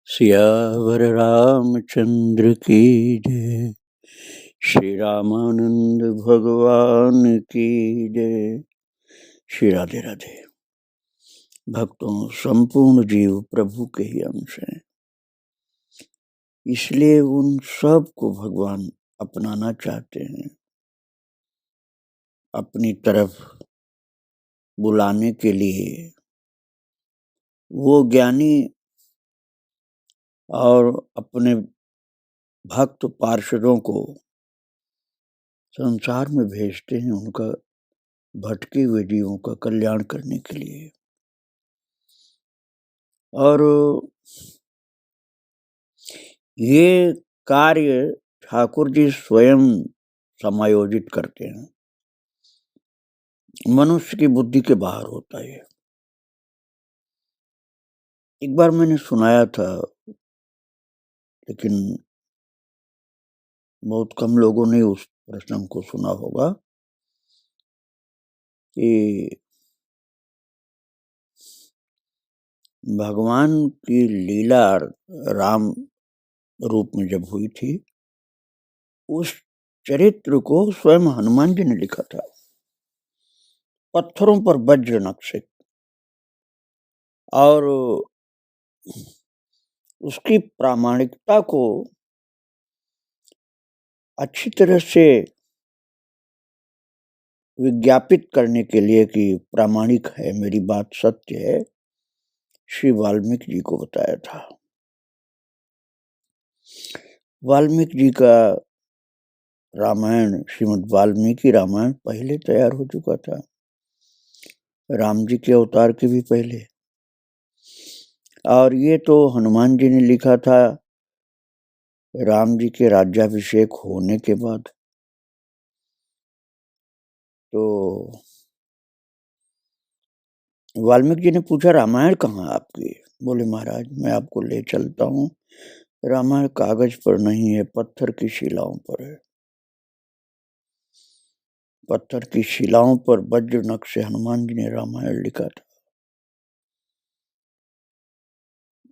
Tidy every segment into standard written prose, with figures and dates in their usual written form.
सियावर रामचंद्र की जय। श्री रामानंद भगवान की जय। श्री राधे राधे। भक्तों, संपूर्ण जीव प्रभु के ही अंश हैं, इसलिए उन सब को भगवान अपनाना चाहते हैं, अपनी तरफ बुलाने के लिए। वो ज्ञानी और अपने भक्त पार्षदों को संसार में भेजते हैं, उनका भटके हुए जीवों का कल्याण करने के लिए। और ये कार्य ठाकुर जी स्वयं समायोजित करते हैं, मनुष्य की बुद्धि के बाहर होता है। एक बार मैंने सुनाया था, लेकिन बहुत कम लोगों ने उस प्रसंग को सुना होगा कि भगवान की लीला राम रूप में जब हुई थी, उस चरित्र को स्वयं हनुमान जी ने लिखा था, पत्थरों पर वज्र नक्शे। और उसकी प्रामाणिकता को अच्छी तरह से विज्ञापित करने के लिए कि प्रामाणिक है, मेरी बात सत्य है, श्री वाल्मीकि जी को बताया था। वाल्मीकि जी का रामायण, श्रीमद् वाल्मीकि रामायण पहले तैयार हो चुका था, राम जी के अवतार के भी पहले। और ये तो हनुमान जी ने लिखा था राम जी के राज्याभिषेक होने के बाद। तो वाल्मीकि जी ने पूछा, रामायण कहाँ है आपकी? बोले, महाराज मैं आपको ले चलता हूँ, रामायण कागज पर नहीं है, पत्थर की शिलाओं पर है। पत्थर की शिलाओं पर वज्र नक्शे हनुमान जी ने रामायण लिखा था,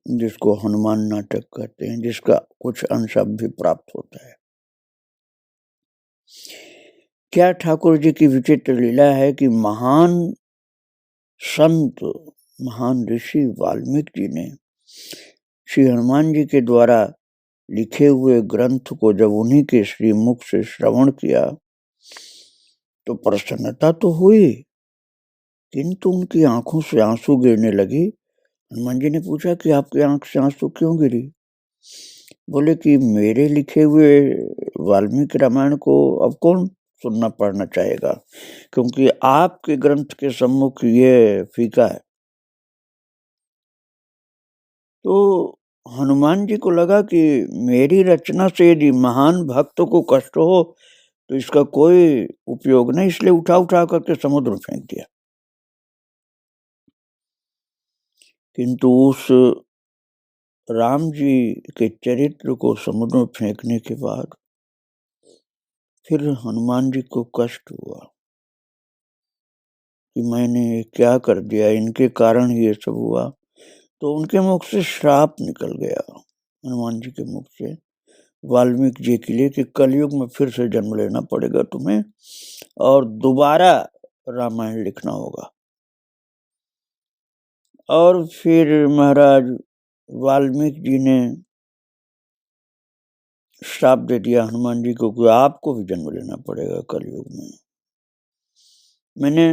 जिसको हनुमान नाटक कहते हैं, जिसका कुछ अंश अब भी प्राप्त होता है। क्या ठाकुर जी की विचित्र लीला है कि महान संत, महान ऋषि वाल्मीकि जी ने श्री हनुमान जी के द्वारा लिखे हुए ग्रंथ को जब उन्हीं के श्रीमुख से श्रवण किया तो प्रसन्नता तो हुई, किंतु उनकी आंखों से आंसू गिरने लगी। हनुमान जी ने पूछा कि आपकी आंख से आंसू क्यों गिरी? बोले कि मेरे लिखे हुए वाल्मीकि रामायण को अब कौन सुनना पढ़ना चाहेगा, क्योंकि आपके ग्रंथ के सम्मुख ये फीका है। तो हनुमान जी को लगा कि मेरी रचना से यदि महान भक्त को कष्ट हो तो इसका कोई उपयोग नहीं, इसलिए उठा उठा करके समुद्र में फेंक दिया। किंतु उस राम जी के चरित्र को समुद्र में फेंकने के बाद फिर हनुमान जी को कष्ट हुआ कि मैंने क्या कर दिया, इनके कारण ये सब हुआ। तो उनके मुख से श्राप निकल गया, हनुमान जी के मुख से, वाल्मीकि जी के लिए, कि कलयुग में फिर से जन्म लेना पड़ेगा तुम्हें और दोबारा रामायण लिखना होगा। और फिर महाराज वाल्मीकि जी ने श्राप दे दिया हनुमान जी को कि आपको भी जन्म लेना पड़ेगा कलयुग में। मैंने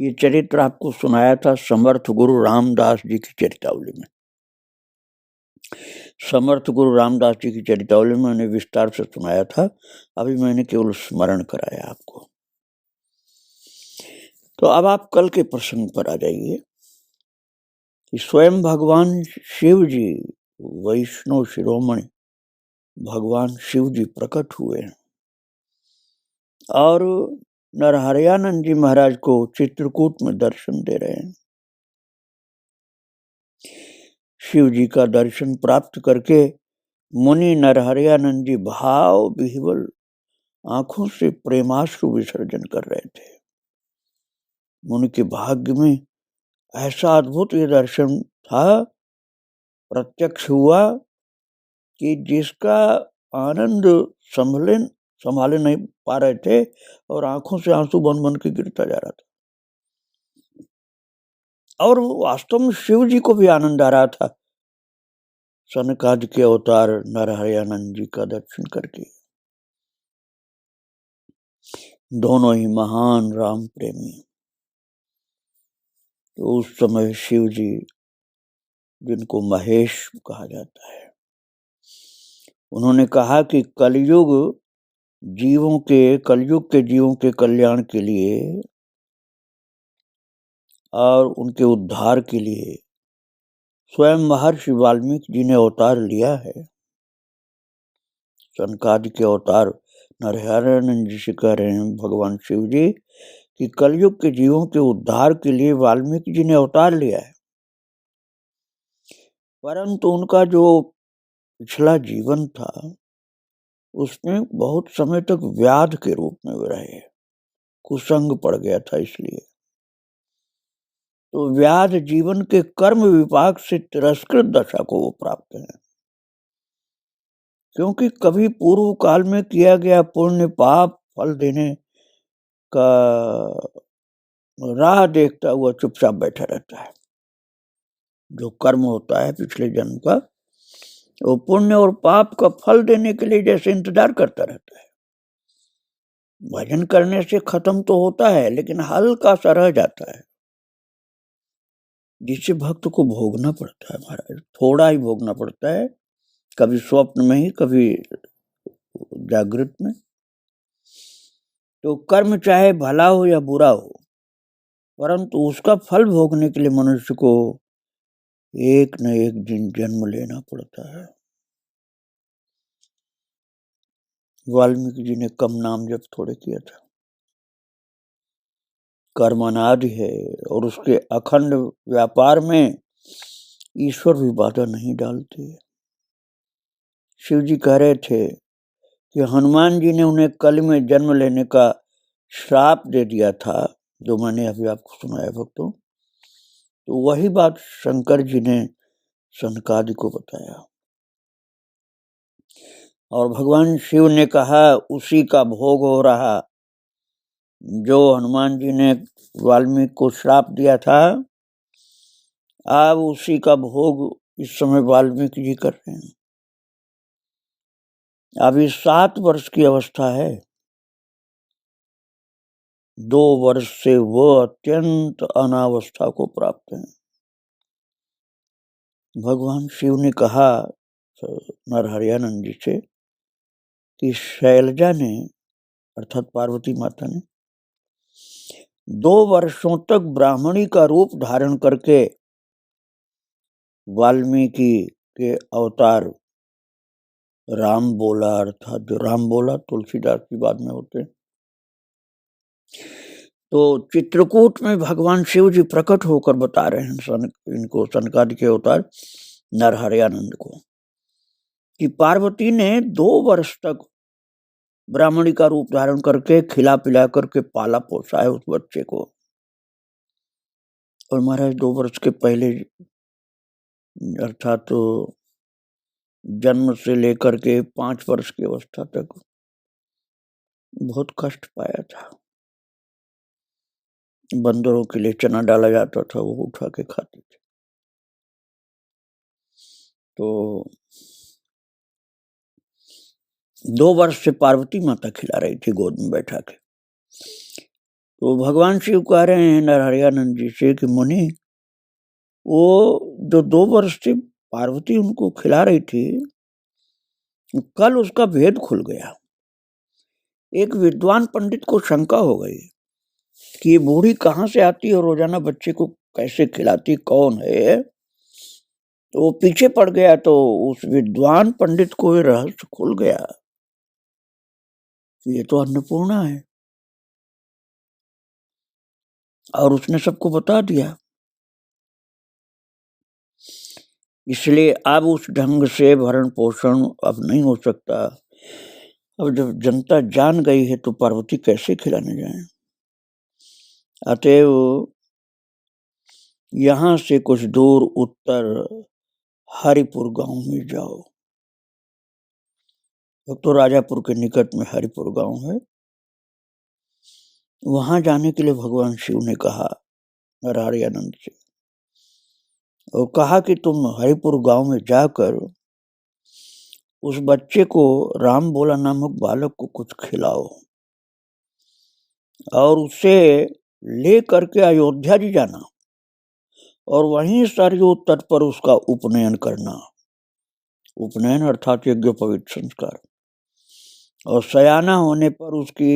ये चरित्र आपको सुनाया था समर्थ गुरु रामदास जी की चरितावली में। समर्थ गुरु रामदास जी की चरितावली में मैंने विस्तार से सुनाया था, अभी मैंने केवल स्मरण कराया आपको। तो अब आप कल के प्रसंग पर आ जाइए कि स्वयं भगवान शिव जी, वैष्णव शिरोमणि भगवान शिव जी प्रकट हुए हैं और नरहरयानंद जी महाराज को चित्रकूट में दर्शन दे रहे हैं। शिव जी का दर्शन प्राप्त करके मुनि नरहरयानंद जी भाव विह्वल आंखों से प्रेमाश्रु विसर्जन कर रहे थे। मुनि के भाग्य में ऐसा अद्भुत ये दर्शन था, प्रत्यक्ष हुआ कि जिसका आनंद संभाले नहीं पा रहे थे और आंखों से आंसू बन बन के गिरता जा रहा था। और वास्तव में शिव जी को भी आनंद आ रहा था सनकादि के अवतार नरहरियानंद जी का दर्शन करके। दोनों ही महान राम प्रेमी। तो उस समय शिव जी, जिनको महेश कहा जाता है, उन्होंने कहा कि कलयुग के जीवों के कल्याण के लिए और उनके उद्धार के लिए स्वयं महर्षि वाल्मीकि जी ने अवतार लिया है। सनकादि के अवतार नरहरियानंद जी से कह रहे हैं भगवान शिव जी कि कलयुग के जीवों के उद्धार के लिए वाल्मीकि जी ने अवतार लिया है। परंतु उनका जो पिछला जीवन था उसमें बहुत समय तक व्याध के रूप में वे रहे, कुसंग पड़ गया था। इसलिए तो व्याध जीवन के कर्म विपाक से तिरस्कृत दशा को वो प्राप्त है, क्योंकि कभी पूर्व काल में किया गया पुण्य पाप फल देने का राह देखता हुआ चुपचाप बैठा रहता है। जो कर्म होता है पिछले जन्म का, वो पुण्य और पाप का फल देने के लिए जैसे इंतजार करता रहता है। भजन करने से खत्म तो होता है, लेकिन हल्का सा रह जाता है, जिसे भक्त को भोगना पड़ता है महाराज। थोड़ा ही भोगना पड़ता है, कभी स्वप्न में ही, कभी जागृत में। तो कर्म चाहे भला हो या बुरा हो, परंतु उसका फल भोगने के लिए मनुष्य को एक न एक दिन जन्म लेना पड़ता है। वाल्मीकि जी ने कम नाम जप थोड़े किया था। कर्म अनादि है और उसके अखंड व्यापार में ईश्वर भी बाधा नहीं डालते। शिव जी कह रहे थे कि हनुमान जी ने उन्हें कल में जन्म लेने का श्राप दे दिया था, जो मैंने अभी आपको सुनाया भक्तों। तो वही बात शंकर जी ने सनकादि को बताया और भगवान शिव ने कहा उसी का भोग हो रहा। जो हनुमान जी ने वाल्मीकि को श्राप दिया था, अब उसी का भोग इस समय वाल्मीकि जी कर रहे हैं। अभी 7 वर्ष की अवस्था है। 2 वर्ष से वो अत्यंत अनावस्था को प्राप्त हैं। भगवान शिव ने कहा नरहरियानंद जी से कि शैलजा ने, अर्थात पार्वती माता ने, 2 वर्षों तक ब्राह्मणी का रूप धारण करके वाल्मीकि के अवतार राम बोला, अर्थात जो राम बोला तुलसीदास की बाद में होते। तो चित्रकूट में भगवान शिव जी प्रकट होकर बता रहे हैं इनको सनकादि के अवतार नरहरियानंद को कि पार्वती ने 2 वर्ष तक ब्राह्मणी का रूप धारण करके खिला पिला करके पाला पोसा है उस बच्चे को। और महाराज 2 वर्ष के पहले, अर्थात तो जन्म से लेकर के 5 वर्ष की अवस्था तक बहुत कष्ट पाया था। बंदरों के लिए चना डाला जाता था, वो उठा के खाते थे। तो 2 वर्ष से पार्वती माता खिला रही थी गोद में बैठा के। तो भगवान शिव कह रहे हैं नरहरियानंद जी से कि मुनि, वो जो 2 वर्ष से पार्वती उनको खिला रही थी, कल उसका भेद खुल गया। एक विद्वान पंडित को शंका हो गई कि ये बूढ़ी कहाँ से आती है और रोजाना बच्चे को कैसे खिलाती, कौन है। तो वो पीछे पड़ गया। तो उस विद्वान पंडित को ये रहस्य खुल गया कि ये तो अन्नपूर्णा है, और उसने सबको बता दिया। इसलिए अब उस ढंग से भरण पोषण अब नहीं हो सकता। अब जब जनता जान गई है तो पार्वती कैसे खिलाने जाए। अतएव यहाँ से कुछ दूर उत्तर हरिपुर गांव में जाओ। तो राजापुर के निकट में हरिपुर गांव है। वहां जाने के लिए भगवान शिव ने कहा नरहरियानंद से, और कहा कि तुम हरिपुर गांव में जाकर उस बच्चे को, राम बोला नामक बालक को कुछ खिलाओ और उसे ले करके अयोध्या जी जाना और वहीं सरयू तट पर उसका उपनयन करना। उपनयन अर्थात यज्ञोपवीत संस्कार। और सयाना होने पर उसकी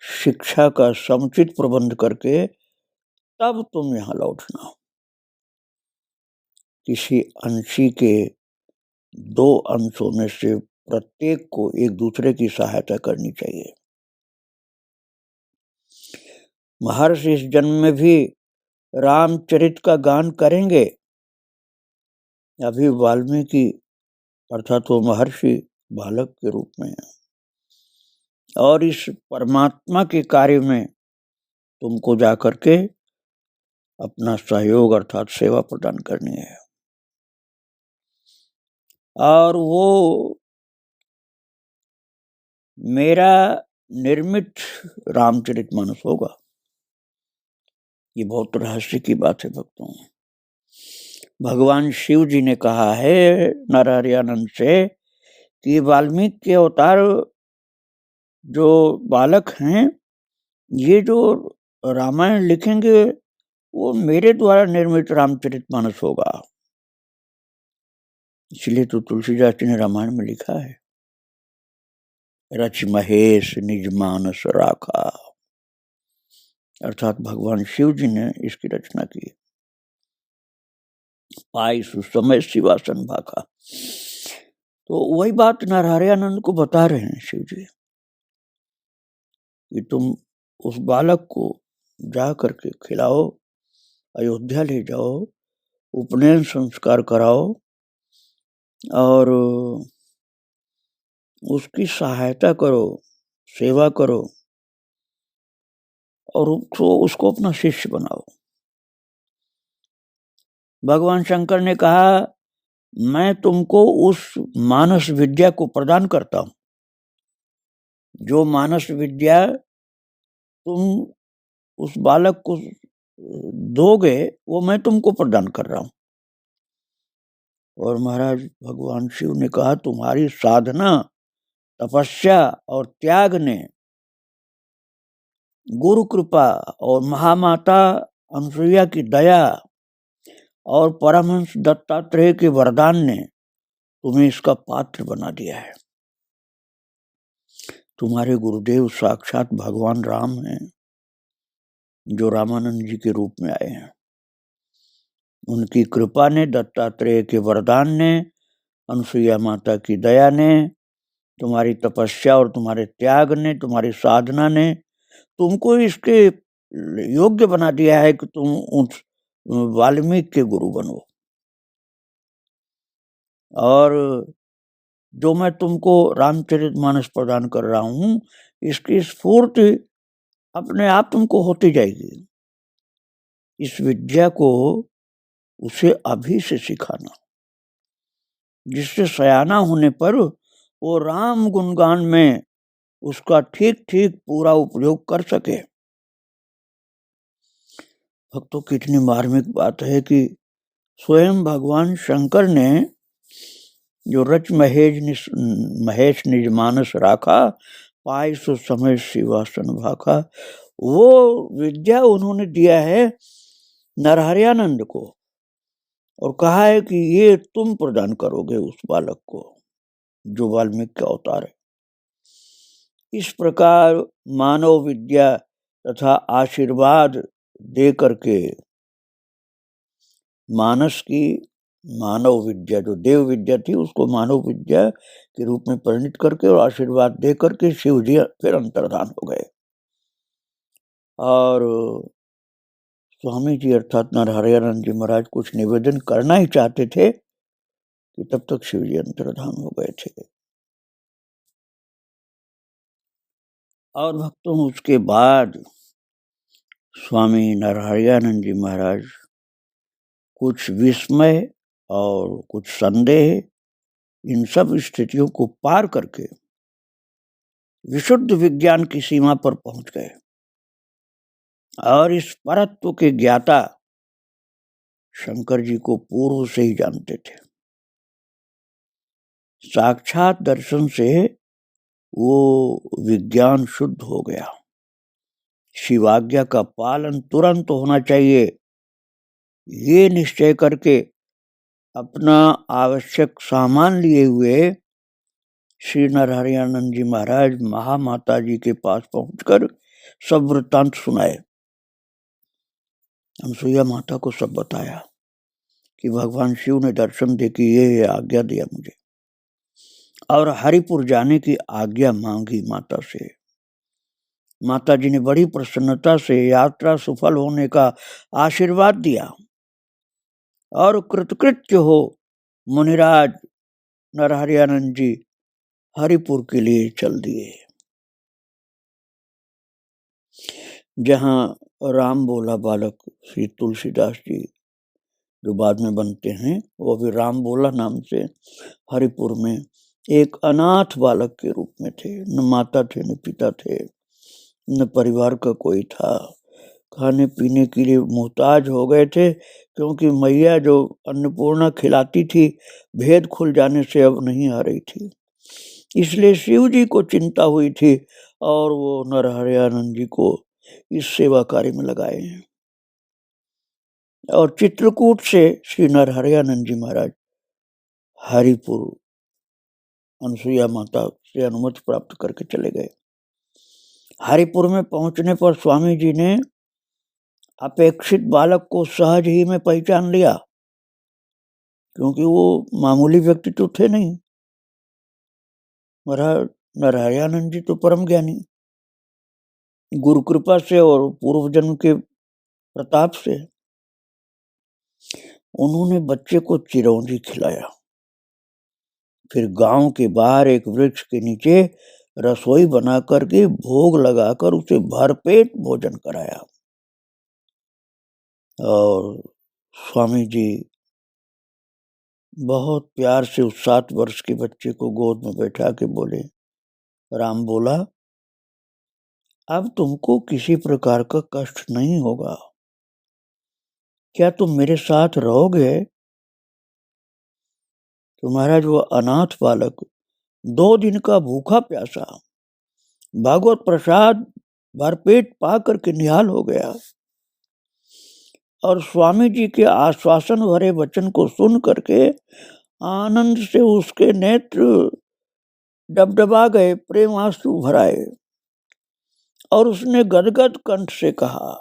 शिक्षा का समुचित प्रबंध करके तब तुम यहाँ लौटना। किसी अंशी के 2 अंशों में से प्रत्येक को एक दूसरे की सहायता करनी चाहिए। महर्षि इस जन्म में भी रामचरित का गान करेंगे। अभी वाल्मीकि अर्थात वो महर्षि बालक के रूप में है, और इस परमात्मा के कार्य में तुमको जाकर के अपना सहयोग अर्थात सेवा प्रदान करनी है। और वो मेरा निर्मित रामचरितमानस होगा। ये बहुत रहस्य की बात है भक्तों। भगवान शिव जी ने कहा है नरहरियानंद से कि वाल्मीकि के अवतार जो बालक हैं, ये जो रामायण लिखेंगे वो मेरे द्वारा निर्मित रामचरितमानस होगा। इसलिए तो तुलसीदास जी ने रामायण में लिखा है, रच महेश निज मानस राखा, अर्थात भगवान शिव जी ने इसकी रचना की। पाई सुसमय शिवासन भाखा। तो वही बात नरहरियानंद को बता रहे हैं शिव जी कि तुम उस बालक को जा करके खिलाओ, अयोध्या ले जाओ, उपनयन संस्कार कराओ और उसकी सहायता करो, सेवा करो और उसको अपना शिष्य बनाओ। भगवान शंकर ने कहा, मैं तुमको उस मानस विद्या को प्रदान करता हूं। जो मानस विद्या तुम उस बालक को दोगे वो मैं तुमको प्रदान कर रहा हूं। और महाराज भगवान शिव ने कहा, तुम्हारी साधना, तपस्या और त्याग ने, गुरु कृपा और महामाता अनुसुईया की दया और परमहंस दत्तात्रेय के वरदान ने तुम्हें इसका पात्र बना दिया है। तुम्हारे गुरुदेव साक्षात भगवान राम हैं, जो रामानंद जी के रूप में आए हैं। उनकी कृपा ने, दत्तात्रेय के वरदान ने, अनुसुईया माता की दया ने, तुम्हारी तपस्या और तुम्हारे त्याग ने, तुम्हारी साधना ने तुमको इसके योग्य बना दिया है कि तुम उस वाल्मीकि के गुरु बनो। और जो मैं तुमको रामचरितमानस प्रदान कर रहा हूं, इसकी स्फूर्ति अपने आप तुमको होती जाएगी। इस विद्या को उसे अभी से सिखाना, जिससे सयाना होने पर वो राम गुणगान में उसका ठीक ठीक पूरा उपयोग कर सके। भक्तों, कितनी मार्मिक बात है कि स्वयं भगवान शंकर ने जो रच महेश निज मानस राखा, पाई सो समय शिवासन भाखा, वो विद्या उन्होंने दिया है नरहरियानंद को और कहा है कि ये तुम प्रदान करोगे उस बालक को जो वाल्मीकि का अवतार है। इस प्रकार मानव विद्या तथा आशीर्वाद दे करके मानस की मानव विद्या, जो देव विद्या थी, उसको मानव विद्या के रूप में परिणित करके और आशीर्वाद दे करके शिव जी फिर अंतर्धान हो गए। और स्वामी जी अर्थात नरहरियानंद जी महाराज कुछ निवेदन करना ही चाहते थे कि तब तक शिव जी अंतर्धान हो गए थे। और भक्तों, उसके बाद स्वामी नरहरियानंद जी महाराज कुछ विस्मय और कुछ संदेह, इन सब स्थितियों को पार करके विशुद्ध विज्ञान की सीमा पर पहुंच गए और इस परत्व के ज्ञाता शंकर जी को पूर्व से ही जानते थे। साक्षात दर्शन से वो विज्ञान शुद्ध हो गया। शिवाज्ञा का पालन तुरंत होना चाहिए, ये निश्चय करके अपना आवश्यक सामान लिए हुए श्री नरहरियानंद जी महाराज महामाता जी के पास पहुंचकर सब वृत्तांत सुनाए। अनसुईया माता को सब बताया कि भगवान शिव ने दर्शन दे के ये आज्ञा दिया मुझे, और हरिपुर जाने की आज्ञा मांगी माता से। माता जी ने बड़ी प्रसन्नता से यात्रा सफल होने का आशीर्वाद दिया और कृतकृत्य हो मुनिराज नरहरियानंद जी हरिपुर के लिए चल दिए, जहां राम बोला बालक श्री तुलसीदास जी जो बाद में बनते हैं, वो भी राम बोला नाम से हरिपुर में एक अनाथ बालक के रूप में थे। न माता थे, न पिता थे, न परिवार का कोई था। खाने पीने के लिए मोहताज हो गए थे, क्योंकि मैया जो अन्नपूर्णा खिलाती थी भेद खुल जाने से अब नहीं आ रही थी, इसलिए शिव जी को चिंता हुई थी और वो नरहरियानंद जी को इस सेवा कार्य में लगाए हैं। और चित्रकूट से श्री नरहरियानंद जी महाराज हरिपुर अनसुईया माता से अनुमति प्राप्त करके चले गए। हरिपुर में पहुंचने पर स्वामी जी ने अपेक्षित बालक को सहज ही में पहचान लिया, क्योंकि वो मामूली व्यक्ति तो थे नहीं। महाराज नरहरियानंद जी तो परम ज्ञानी, गुरु कृपा से और पूर्व जन्म के प्रताप से उन्होंने बच्चे को चिरौंजी खिलाया। फिर गांव के बाहर एक वृक्ष के नीचे रसोई बना करके भोग लगाकर उसे भरपेट भोजन कराया। और स्वामी जी बहुत प्यार से उस 7 वर्ष के बच्चे को गोद में बैठा के बोले, राम बोला, अब तुमको किसी प्रकार का कष्ट नहीं होगा, क्या तुम मेरे साथ रहोगे? तुम्हारा जो अनाथ बालक 2 दिन का भूखा प्यासा भागवत प्रसाद भरपेट पा करके निहाल हो गया, और स्वामी जी के आश्वासन भरे वचन को सुन करके आनंद से उसके नेत्र डबडबा गए, प्रेम आंसू भराए, और उसने गदगद कंठ से कहा,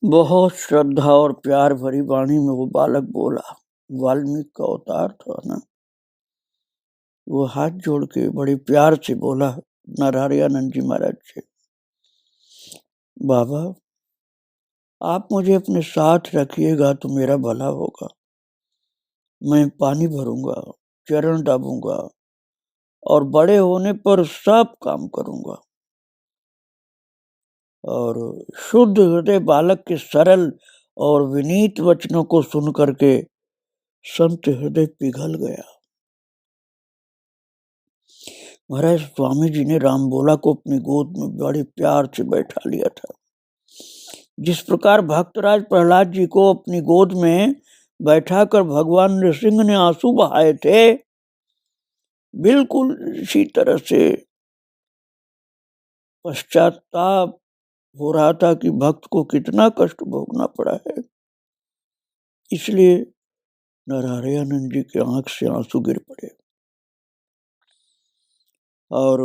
बहुत श्रद्धा और प्यार भरी वाणी में वो बालक बोला। वाल्मीकि का अवतार था ना, वो हाथ जोड़ के बड़े प्यार से बोला नरहरियानंद जी महाराज से, बाबा आप मुझे अपने साथ रखिएगा तो मेरा भला होगा। मैं पानी भरूंगा, चरण दाबूंगा और बड़े होने पर सब काम करूंगा। और शुद्ध हृदय बालक के सरल और विनीत वचनों को सुन करके संत हृदय पिघल गया। महाराज स्वामी जी ने राम बोला को अपनी गोद में बड़े प्यार से बैठा लिया था। जिस प्रकार भक्तराज प्रहलाद जी को अपनी गोद में बैठाकर भगवान नृसिंह ने आंसू बहाए थे, बिल्कुल इसी तरह से पश्चाताप हो रहा था कि भक्त को कितना कष्ट भोगना पड़ा है। इसलिए नरहरियानंद जी के आंख से आंसू गिर पड़े और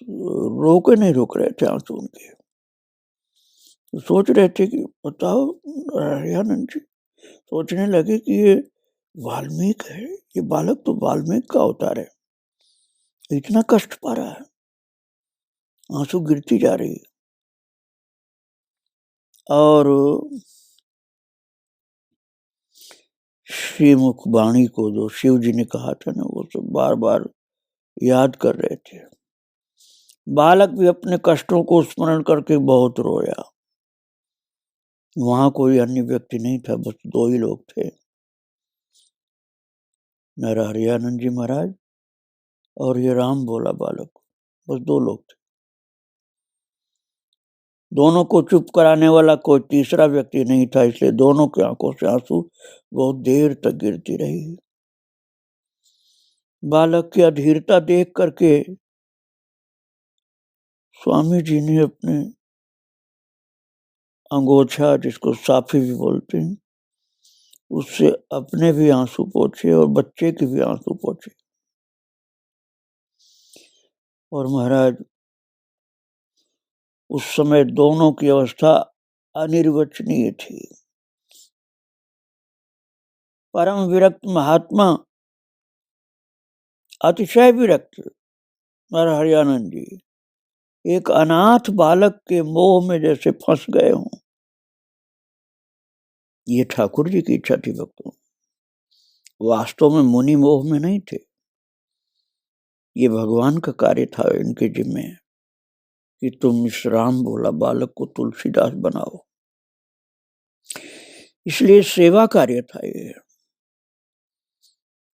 नहीं रोक रहे थे आंसू उनके। तो सोच रहे थे कि बताओ, नरहरियानंद जी सोचने लगे कि ये वाल्मीकि है, ये बालक तो वाल्मीकि का अवतार है, इतना कष्ट पा रहा है, आंसू गिरती जा रही है। और श्रीमुख वाणी को जो शिव जी ने कहा था ना, वो सब बार बार याद कर रहे थे। बालक भी अपने कष्टों को स्मरण करके बहुत रोया। वहां कोई अन्य व्यक्ति नहीं था, बस 2 ही लोग थे, नरहरियानंद जी महाराज और ये राम भोला बालक, बस 2 लोग थे। दोनों को चुप कराने वाला कोई तीसरा व्यक्ति नहीं था, इसलिए दोनों की आंखों से आंसू बहुत देर तक गिरती रही। बालक की अधीरता देख करके स्वामी जी ने अपने अंगोछा, जिसको साफी भी बोलते हैं, उससे अपने भी आंसू पोंछे और बच्चे के भी आंसू पोंछे। और महाराज उस समय दोनों की अवस्था अनिर्वचनीय थी। परम विरक्त महात्मा, अतिशय विरक्त नरहरियानंद जी एक अनाथ बालक के मोह में जैसे फंस गए हों। ये ठाकुर जी की इच्छा थी भक्तों, वास्तव में मुनि मोह में नहीं थे, ये भगवान का कार्य था इनके जिम्मे कि तुम इस राम भोला बालक को तुलसीदास बनाओ। इसलिए सेवा कार्य था ये।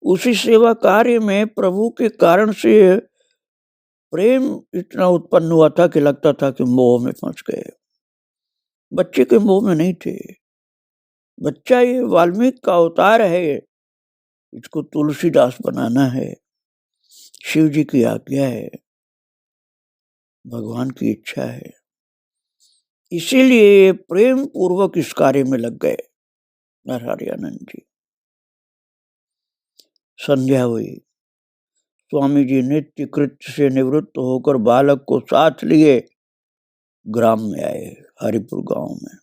उसी सेवा कार्य में प्रभु के कारण से प्रेम इतना उत्पन्न हुआ था कि लगता था कि मोह में फंस गए। बच्चे के मोह में नहीं थे। बच्चा ये वाल्मीकि का अवतार है, इसको तुलसीदास बनाना है, शिव जी की आज्ञा है, भगवान की इच्छा है। इसीलिए प्रेम पूर्वक इस कार्य में लग गए नरहरियानंद जी। संध्या हुई, स्वामी जी नित्य कृत्य से निवृत्त होकर बालक को साथ लिए ग्राम में आए, हरिपुर गांव में,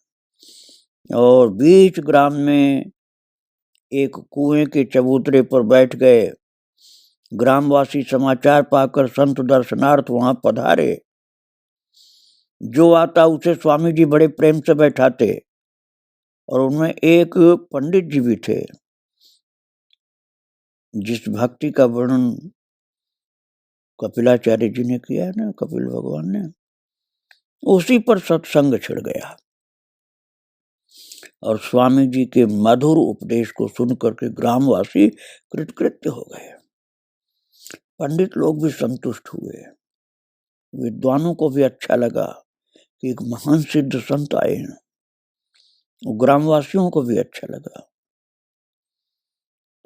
और बीच ग्राम में एक कुएं के चबूतरे पर बैठ गए। ग्रामवासी समाचार पाकर संत दर्शनार्थ वहां पधारे। जो आता उसे स्वामी जी बड़े प्रेम से बैठाते, और उनमें एक पंडित जी भी थे, जिस भक्ति का वर्णन कपिलाचार्य जी ने किया है ना, कपिल भगवान ने, उसी पर सत्संग छिड़ गया और स्वामी जी के मधुर उपदेश को सुन करके ग्रामवासी कृतकृत्य हो गए। पंडित लोग भी संतुष्ट हुए, विद्वानों को भी अच्छा लगा कि एक महान सिद्ध संत आए हैं, ग्रामवासियों को भी अच्छा लगा।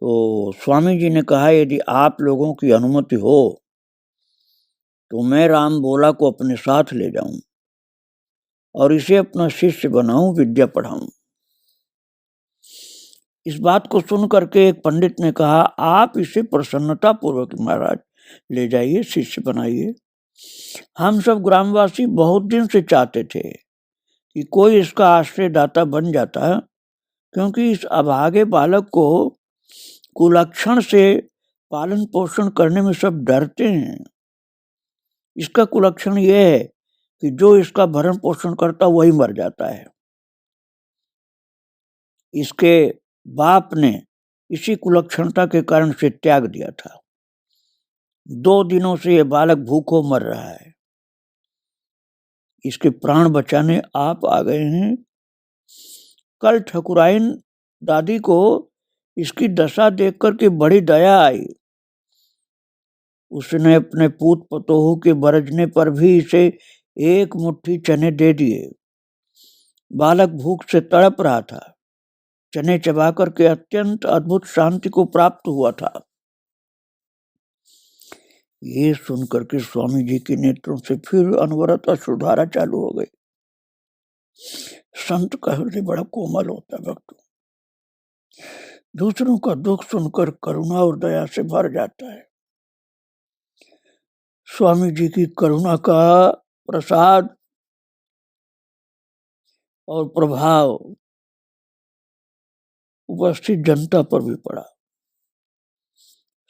तो स्वामी जी ने कहा, यदि आप लोगों की अनुमति हो तो मैं राम भोला को अपने साथ ले जाऊं और इसे अपना शिष्य बनाऊं, विद्या पढ़ाऊं। इस बात को सुन करके एक पंडित ने कहा, आप इसे प्रसन्नता पूर्वक महाराज ले जाइए, शिष्य बनाइए। हम सब ग्रामवासी बहुत दिन से चाहते थे कि कोई इसका आश्रयदाता बन जाता, क्योंकि इस अभागे बालक को कुलक्षण से पालन पोषण करने में सब डरते हैं। इसका कुलक्षण यह है कि जो इसका भरण पोषण करता वही मर जाता है। इसके बाप ने इसी कुलक्षणता के कारण से त्याग दिया था। 2 दिनों से यह बालक भूखों मर रहा है, इसके प्राण बचाने आप आ गए हैं। कल ठकुराइन दादी को इसकी दशा देख करके बड़ी दया आई। उसने अपने पूत पतोहू के बरजने पर भी इसे 1 मुट्ठी चने दे दिए। बालक भूख से तड़प रहा था, चने चबा करके अत्यंत अद्भुत शांति को प्राप्त हुआ था। ये सुनकर के स्वामी जी के नेत्रों से फिर अनवरत अश्रुधारा चालू हो गई। संत का हृदय बड़ा कोमल होता है भक्तों, दूसरों का दुख सुनकर करुणा और दया से भर जाता है। स्वामी जी की करुणा का प्रसाद और प्रभाव उपस्थित जनता पर भी पड़ा।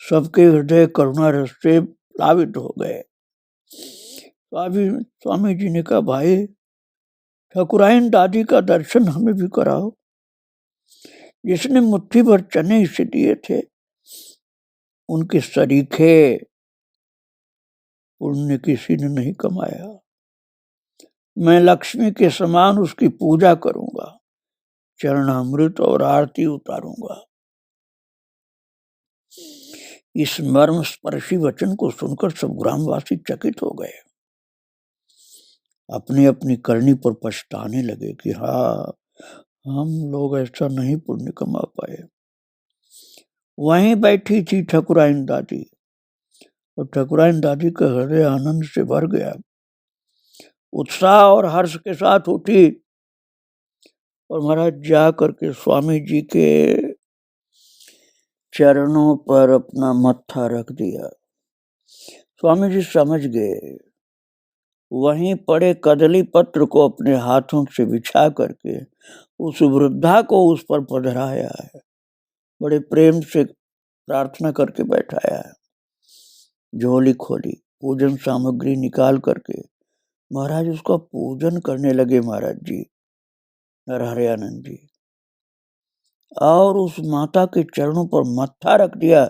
सबके हृदय करुणा रस से प्लावित हो गए। स्वामी जी ने कहा, भाई ठकुराइन दादी का दर्शन हमें भी कराओ। जिसने मुट्ठी भर चने इसे दिए थे, उनके सरीखे पुण्य किसी ने नहीं कमाया। मैं लक्ष्मी के समान उसकी पूजा करूंगा। चरणामृत और आरती उतारूंगा। इस मर्म स्पर्शी वचन को सुनकर सब ग्रामवासी चकित हो गए, अपनी अपनी करनी पर पछताने लगे कि हाँ, हम लोग ऐसा नहीं पुण्य कमा पाए। वहीं बैठी थी ठकुराइन दादी, और ठकुराइन दादी का हृदय आनंद से भर गया। उत्साह और हर्ष के साथ उठी और महाराज जा करके स्वामी जी के चरणों पर अपना मत्था रख दिया। स्वामी जी समझ गए, वहीं पड़े कदली पत्र को अपने हाथों से बिछा करके उस वृद्धा को उस पर पधराया है, बड़े प्रेम से प्रार्थना करके बैठाया है। झोली खोली, पूजन सामग्री निकाल करके महाराज उसका पूजन करने लगे। महाराज जी नरहरियानंद जी, और उस माता के चरणों पर मत्था रख दिया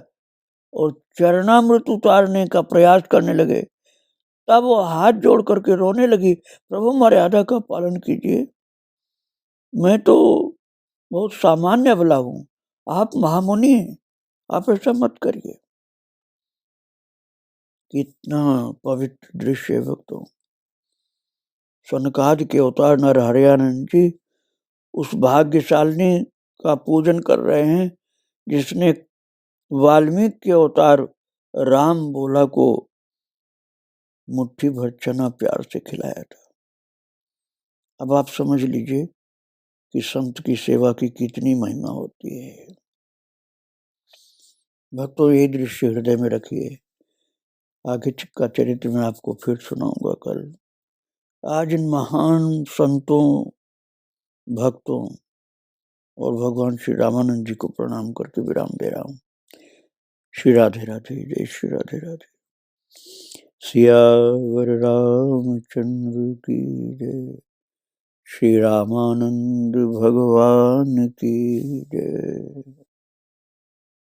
और चरणामृत उतारने का प्रयास करने लगे। तब वो हाथ जोड़ करके रोने लगी, प्रभु मर्यादा का पालन कीजिए, मैं तो बहुत सामान्य भला हूँ, आप महामुनि हैं, आप ऐसा मत करिए। कितना पवित्र दृश्य है भक्तों। सनकादि के अवतार नरहरियानंद जी उस भाग्यशालिनी का पूजन कर रहे हैं जिसने वाल्मीकि के अवतार राम बोला को मुट्ठी भर चना प्यार से खिलाया था। अब आप समझ लीजिए कि संत की सेवा की कितनी महिमा होती है। भक्तों, ये दृश्य हृदय में रखिए। आगे का चरित्र मैं आपको फिर सुनाऊंगा कल। आज इन महान संतों, भक्तों और भगवान श्री रामानंद जी को प्रणाम करके विराम दे रहा हूँ। श्री राधे राधे, जय श्री राधे राधे। सियावर रामचंद्र की जय, श्री रामानंद भगवान की जय।